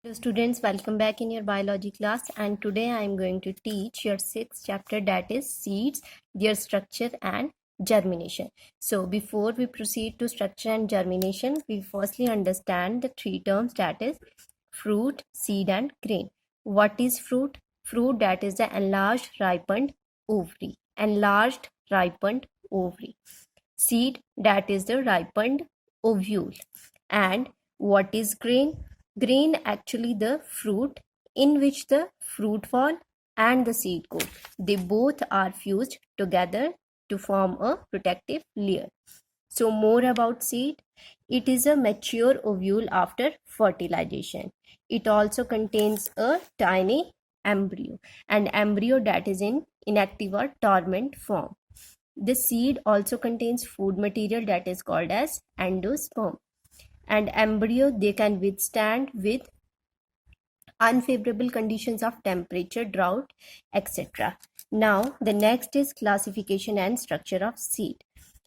Hello students, welcome back in your biology class, and today I am going to teach your sixth chapter, that is seeds, their structure and germination. So before we proceed to structure and germination, we firstly understand the three terms, that is fruit, seed and grain. What is fruit? Fruit, that is the enlarged ripened ovary. Enlarged ripened ovary. Seed, that is the ripened ovule. And what is grain? Grain, actually the fruit in which the fruit ball and the seed coat, they both are fused together to form a protective layer. So more about seed. It is a mature ovule after fertilization. It also contains a tiny embryo, and embryo that is in inactive or dormant form. The seed also contains food material that is called as endosperm. And embryo, they can withstand with unfavorable conditions of temperature, drought, etc. Now the next is classification and structure of seed.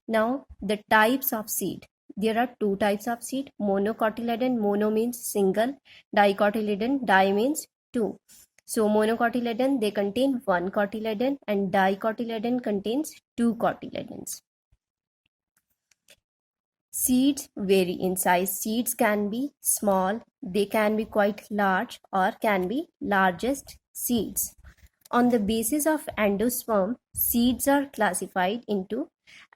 Now the types of seed. There are two types of seed: monocotyledon. Mono means single, dicotyledon, di means two. So monocotyledon, they contain one cotyledon, and dicotyledon contains two cotyledons. Seeds vary in size. Seeds can be small, they can be quite large, or can be largest seeds. On the basis of endosperm, seeds are classified into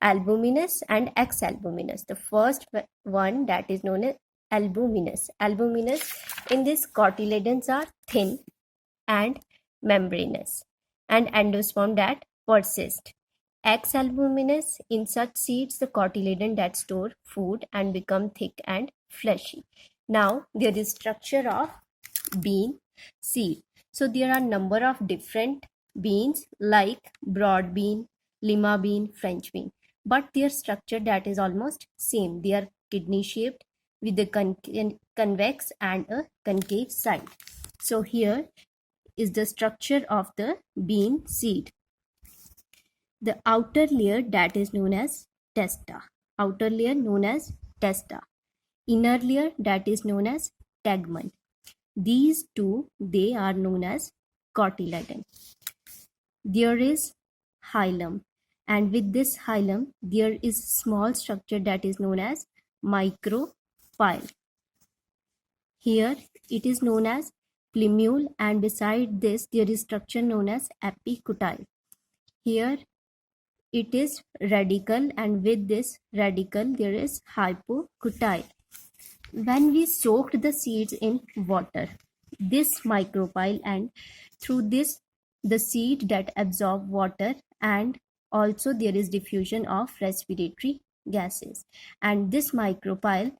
albuminous and exalbuminous. The first one, that is known as albuminous. Albuminous, in this cotyledons are thin and membranous, and endosperm that persist. Exalbuminous, in such seeds the cotyledon that store food and become thick and fleshy. Now there is structure of bean seed. So there are number of different beans like broad bean, lima bean, French bean, but their structure that is almost same. They are kidney shaped with a convex and a concave side. So here is the structure of the bean seed. The outer layer, that is known as testa. Outer layer known as testa. Inner layer, that is known as tegmen. These two, they are known as cotyledon. There is hilum, and with this hilum there is small structure that is known as micropyle. Here it is known as plumule, and beside this there is structure known as epicutyle. Here it is radicle, and with this radicle there is hypocutyle. When we soaked the seeds in water, this micropyle, and through this the seed that absorb water, and also there is diffusion of respiratory gases, and this micropyle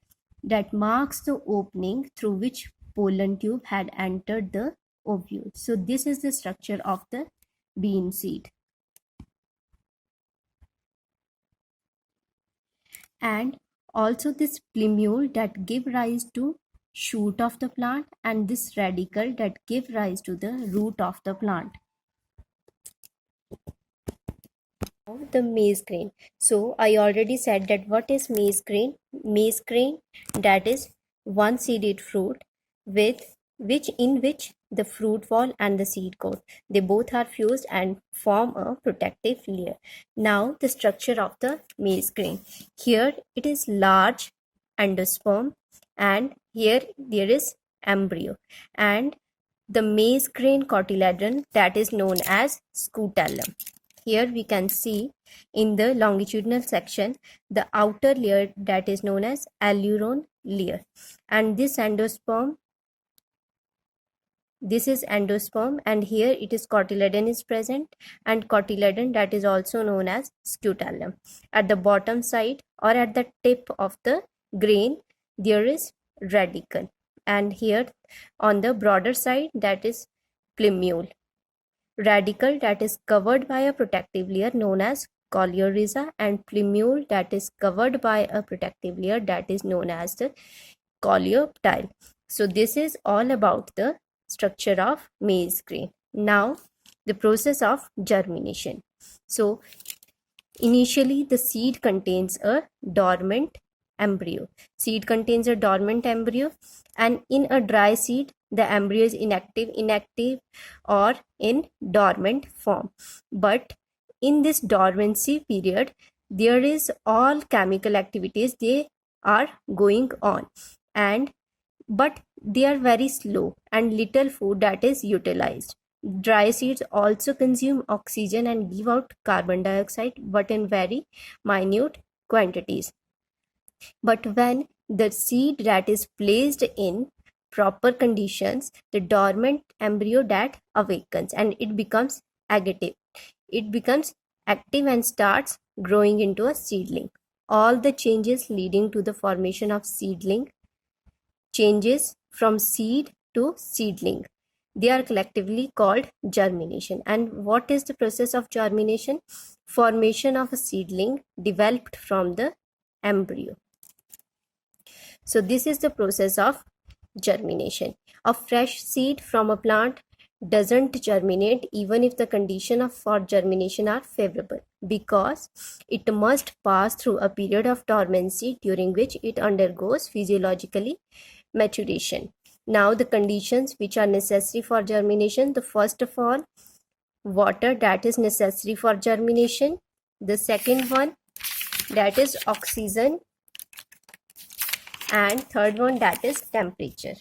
that marks the opening through which pollen tube had entered the ovule. So this is the structure of the bean seed. And also this plumule that give rise to shoot of the plant, and this radicle that give rise to the root of the plant. The maize grain. So I already said that what is maize grain? Maize grain, that is one seeded fruit with which the fruit ball and the seed coat, they both are fused and form a protective layer. Now the structure of the maize grain. Here it is large endosperm, and here there is embryo, and the maize grain cotyledon that is known as scutellum. Here we can see in the longitudinal section the outer layer that is known as aleurone layer, and this is endosperm, and here it is cotyledon is present, and cotyledon that is also known as scutellum. At the bottom side or at the tip of the grain there is radicle, and here on the broader side that is plumule. Radicle that is covered by a protective layer known as coleorhiza, and plumule that is covered by a protective layer that is known as the coleoptile. So this is all about the structure of maize grain. Now the process of germination. So initially the seed contains a dormant embryo. Seed contains a dormant embryo, and in a dry seed the embryo is inactive or in dormant form. But in this dormancy period, there is all chemical activities they are going on, and but they are very slow and little food that is utilized. Dry seeds also consume oxygen and give out carbon dioxide, but in very minute quantities. But when the seed that is placed in proper conditions, the dormant embryo that awakens and it becomes active. It becomes active and starts growing into a seedling. All the changes leading to the formation of seedling, changes from seed to seedling, they are collectively called germination. And what is the process of germination? Formation of a seedling developed from the embryo. So this is the process of germination. A fresh seed from a plant doesn't germinate even if the conditions for germination are favorable, because it must pass through a period of dormancy during which it undergoes physiologically maturation. Now the conditions which are necessary for germination: the first of all, water that is necessary for germination. The second one, that is oxygen. And third one, that is temperature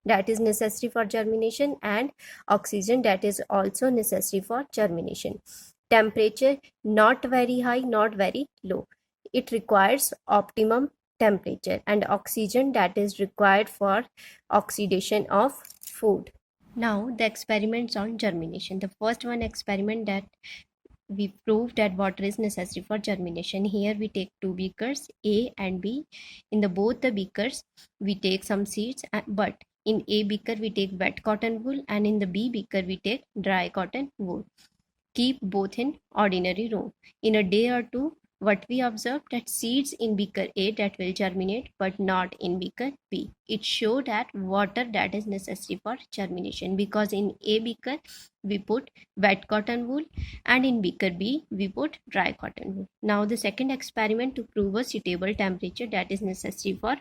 that is necessary for germination, and oxygen that is also necessary for germination. Temperature, not very high, not very low. It requires optimum temperature. And oxygen that is required for oxidation of food. Now the experiments on germination. The first one experiment, that we proved that water is necessary for germination. Here we take two beakers, A and B. In the both the beakers we take some seeds, but in A beaker we take wet cotton wool, and in the B beaker we take dry cotton wool. Keep both in ordinary room. In a day or two, what we observed, that seeds in beaker A that will germinate, but not in beaker B. It showed that water that is necessary for germination, because in A beaker we put wet cotton wool, and in beaker B we put dry cotton wool. Now the second experiment to prove a suitable temperature that is necessary for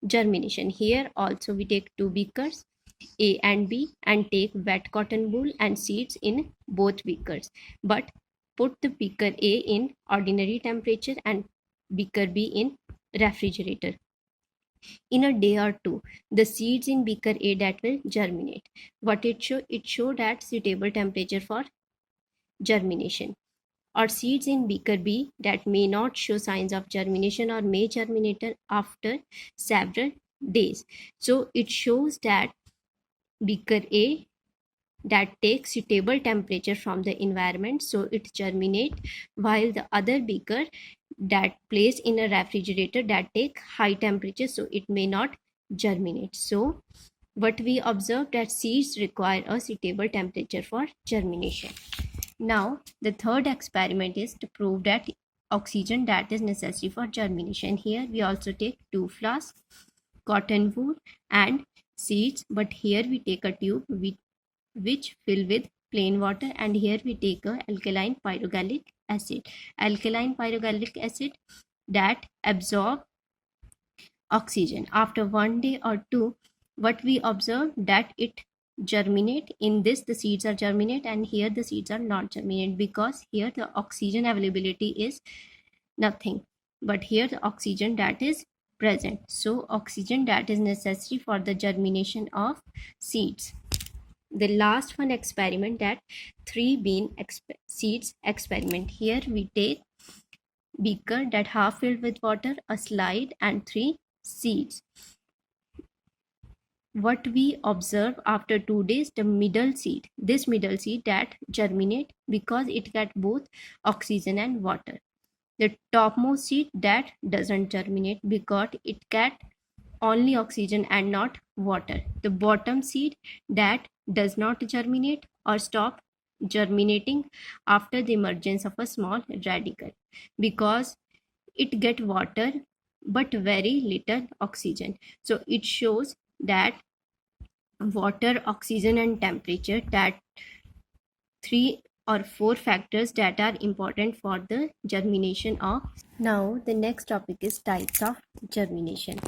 germination. Here also we take two beakers, A and B, and take wet cotton wool and seeds in both beakers, but put the beaker A in ordinary temperature and beaker B in refrigerator. In a day or two, the seeds in beaker A that will germinate. What it showed at suitable temperature for germination. Or seeds in beaker B that may not show signs of germination or may germinate after several days. So it shows that beaker A that takes suitable temperature from the environment, so it germinate, while the other beaker that placed in a refrigerator that take high temperature, so it may not germinate. So what we observed, that seeds require a suitable temperature for germination. Now the third experiment is to prove that oxygen that is necessary for germination. Here we also take two flasks, cotton wool and seeds, but here we take a tube which fill with plain water, and here we take a alkaline pyrogallic acid that absorb oxygen. After 1 day or two, what we observe, that it germinate. In this the seeds are germinate, and here the seeds are not germinate, because here the oxygen availability is nothing, but here the oxygen that is present. So oxygen that is necessary for the germination of seeds. The last one experiment, that 3 bean seeds experiment. Here we take beaker that half filled with water, a slide, and 3 seeds. What we observe, after 2 days, the middle seed that germinate, because it get both oxygen and water. The topmost seed that doesn't germinate, because it get only oxygen and not water. The bottom seed that does not germinate or stop germinating after the emergence of a small radicle, because it get water but very little oxygen. So it shows that water, oxygen and temperature, that 3 or 4 factors that are important for the germination of. Now the next topic is types of germination.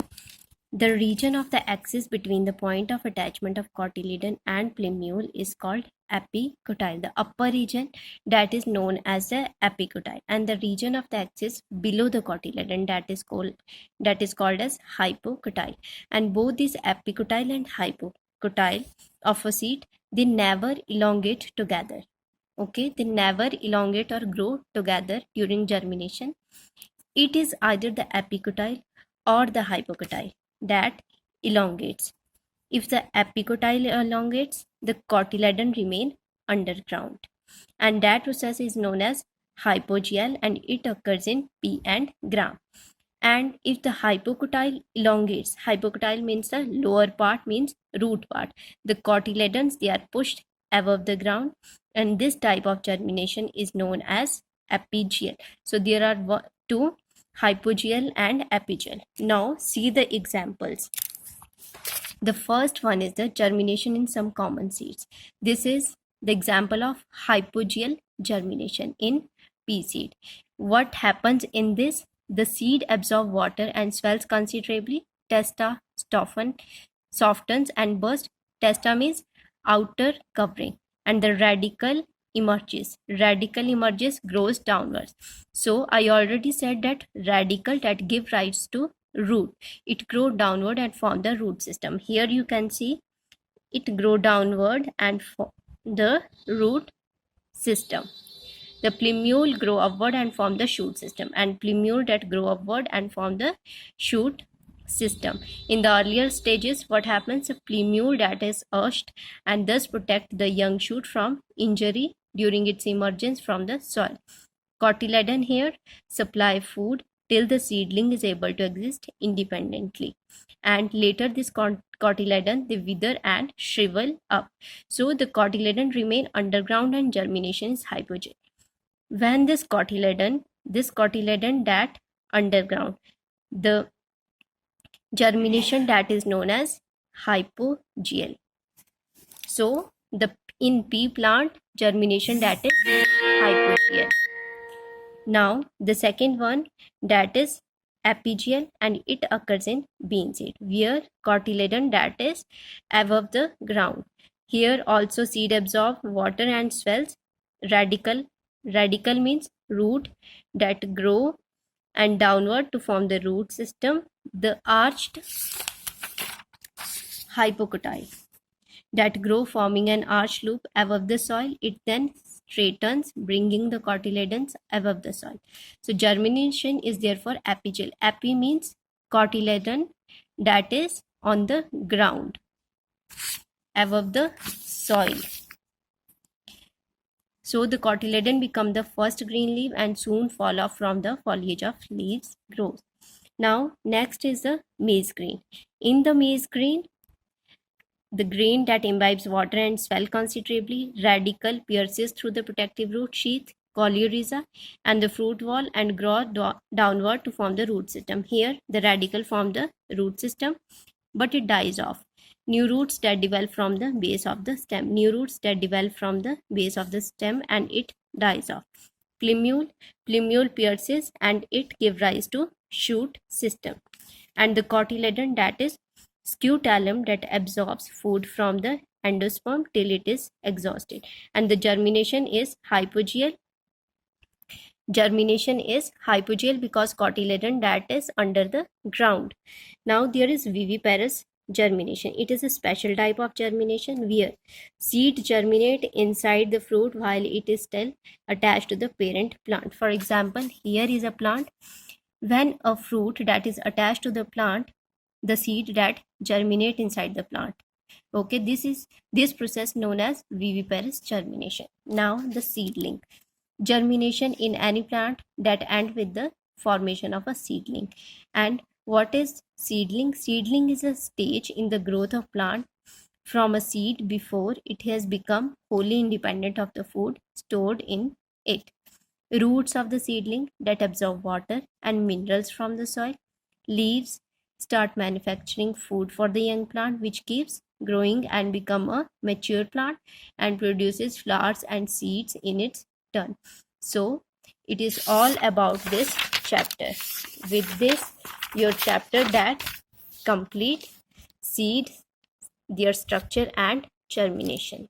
The region of the axis between the point of attachment of cotyledon and plumule is called epicotyle. The upper region that is known as the epicotyle, and the region of the axis below the cotyledon that is called as hypocotyle. And both these epicotyle and hypocotyle of a seed, they never elongate together. Okay, they never elongate or grow together during germination. It is either the epicotyle or the hypocotyle that elongates. If the epicotyle elongates, the cotyledon remain underground, and that process is known as hypogeal, and it occurs in pea and gram. And if the hypocotyle elongates, hypocotyle means the lower part, means root part, the cotyledons, they are pushed above the ground, and this type of germination is known as epigeal. So there are two, hypogeal and epigeal. Now see the examples. The first one is the germination in some common seeds. This is the example of hypogeal germination in pea seed. What happens in this? The seed absorbs water and swells considerably. Testa softens and bursts. Testa means outer covering, and the radicle emerges. Radicle emerges, grows downwards. So I already said that radicle that give rise to root, it grow downward and form the root system. Here you can see it grow downward and form the root system. The plumule grow upward and form the shoot system, and plumule that grow upward and form the shoot system. In the earlier stages, what happens? A plumule that is arched and thus protect the young shoot from injury during its emergence from the soil. Cotyledon here supply food till the seedling is able to exist independently, and later this cotyledon they wither and shrivel up. So the cotyledon remain underground and germination is hypogeal. When this cotyledon that underground, the germination that is known as hypogeal. So in pea plant, germination that is hypogeal. Now the second one, that is epigeal, and it occurs in bean seed, where cotyledon that is above the ground. Here also seed absorb water and swells. Radicle means root that grow and downward to form the root system. The arched hypocotyle that grow forming an arch loop above the soil. It then straightens, bringing the cotyledons above the soil. So germination is therefore epigeal. Epi means cotyledon that is on the ground above the soil. So the cotyledon become the first green leaf and soon fall off from the foliage of leaves grows. Now next is the maize grain. In the maize grain, the grain that imbibes water and swell considerably, radicle pierces through the protective root sheath, coleorhiza, and the fruit wall and grow downward to form the root system. Here the radicle form the root system, but it dies off. New roots that develop from the base of the stem. And it dies off. Plumule pierces and it gives rise to shoot system. And the cotyledon that is scutellum that absorbs food from the endosperm till it is exhausted. And the germination is hypogeal. Because cotyledon that is under the ground. Now there is viviparous germination. It is a special type of germination where seed germinate inside the fruit while it is still attached to the parent plant. For example, here is a plant. When a fruit that is attached to the plant, the seed that germinate inside the plant. Okay, this process known as viviparous germination. Now the seedling. Germination in any plant that end with the formation of a seedling. And what is seedling? Seedling is a stage in the growth of plant from a seed before it has become wholly independent of the food stored in it. Roots of the seedling that absorb water and minerals from the soil. Leaves start manufacturing food for the young plant, which keeps growing and become a mature plant and produces flowers and seeds in its turn. So it is all about this chapter. With this, your chapter that complete seeds, their structure and germination.